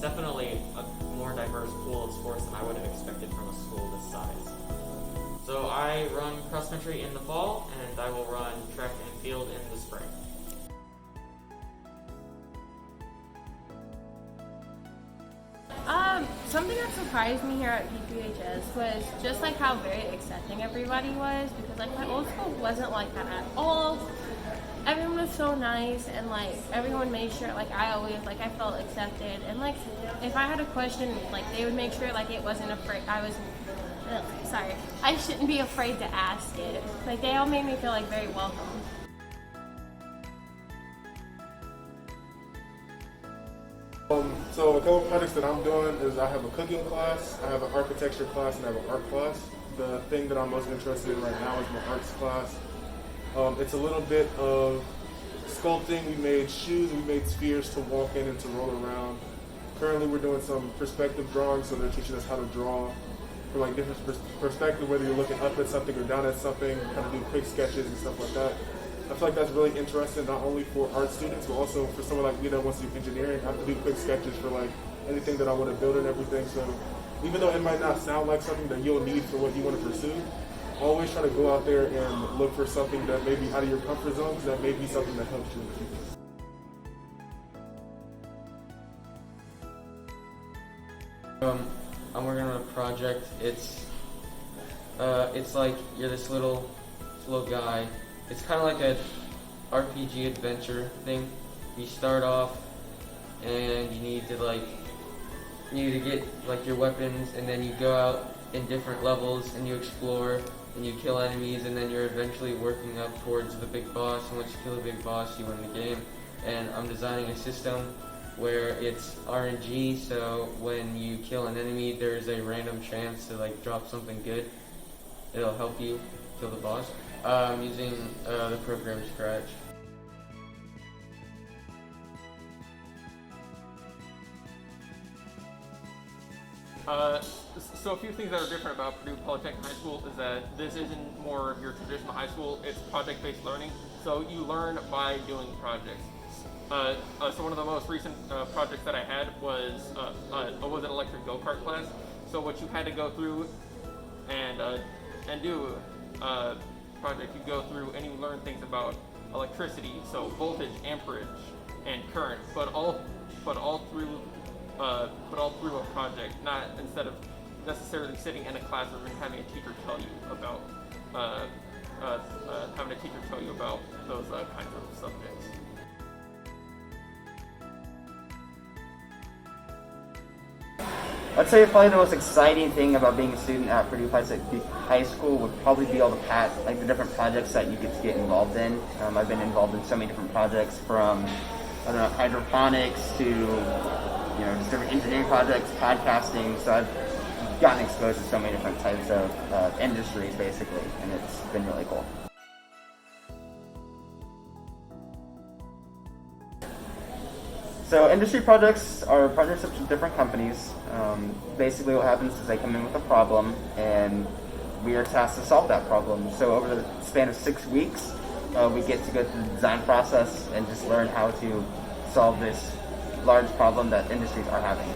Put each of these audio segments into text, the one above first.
it's definitely a more diverse pool of sports than I would have expected from a school this size. So I run cross country in the fall, and I will run track and field in the spring. Something that surprised me here at PPHS was just like how very accepting everybody was, because like my old school wasn't like that at all. Everyone was so nice, and like everyone made sure like I felt accepted, and like if I had a question, like they would make sure like it wasn't afraid I shouldn't be afraid to ask it. Like they all made me feel like very welcome. So a couple of projects that I'm doing is I have a cooking class, I have an architecture class, and I have an art class. The thing that I'm most interested in right now is my arts class. It's a little bit of sculpting. We made shoes, we made spheres to walk in and to roll around. Currently we're doing some perspective drawing, so they're teaching us how to draw from like different perspectives, whether you're looking up at something or down at something, kind of do quick sketches and stuff like that. I feel like that's really interesting, not only for art students, but also for someone like me that wants to do engineering. I have to do quick sketches for like anything that I want to build and everything. So even though it might not sound like something that you'll need for what you want to pursue, always try to go out there and look for something that may be out of your comfort zone, because that may be something that helps you in the future. I'm working on a project. It's like you're this little guy. It's kind of like a RPG adventure thing. You start off and you need to get like your weapons, and then you go out in different levels and you explore and you kill enemies, and then you're eventually working up towards the big boss, and once you kill the big boss you win the game. And I'm designing a system where it's RNG, so when you kill an enemy there's a random chance to like drop something good. It'll help you kill the boss. I'm using the program Scratch. So a few things that are different about Purdue Polytechnic High School is that this isn't more of your traditional high school, it's project-based learning. So you learn by doing projects. So one of the most recent projects that I had was an electric go-kart class. So what you had to go through and do project, you go through and you learn things about electricity, so voltage, amperage, and current, but all through a project, not instead of necessarily sitting in a classroom and having a teacher tell you about those kinds of subjects. I'd say probably the most exciting thing about being a student at Purdue Polytechnic High School would probably be all the different projects that you get involved in. I've been involved in so many different projects, from hydroponics to just different engineering projects, podcasting. So I've gotten exposed to so many different types of industries basically, and it's been really cool. So industry projects are partnerships with different companies. Basically what happens is they come in with a problem and we are tasked to solve that problem. So over the span of 6 weeks, we get to go through the design process and just learn how to solve this large problem that industries are having.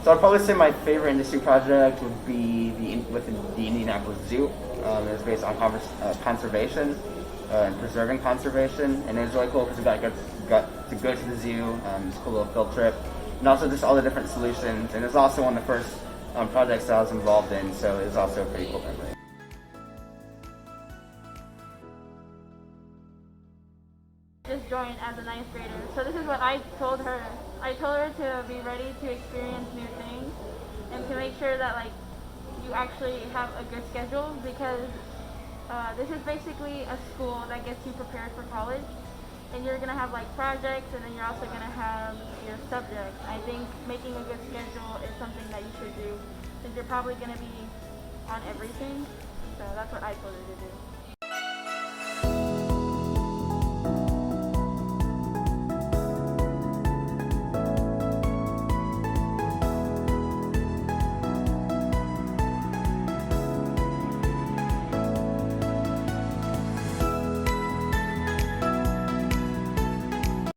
So I'd probably say my favorite industry project would be with the Indianapolis Zoo. It was based on conservation and preserving conservation, and it was really cool because we got to go to the zoo. It's a cool little field trip, and also just all the different solutions. And it was also one of the first projects that I was involved in, so it was also a pretty cool memory. Just joined as a 9th grader, so this is what I told her. I told her to be ready to experience new things and to make sure that you actually have a good schedule, because this is basically a school that gets you prepared for college, and you're gonna have projects, and then you're also gonna have your subjects. I think making a good schedule is something that you should do, since you're probably gonna be on everything. So that's what I told her to do.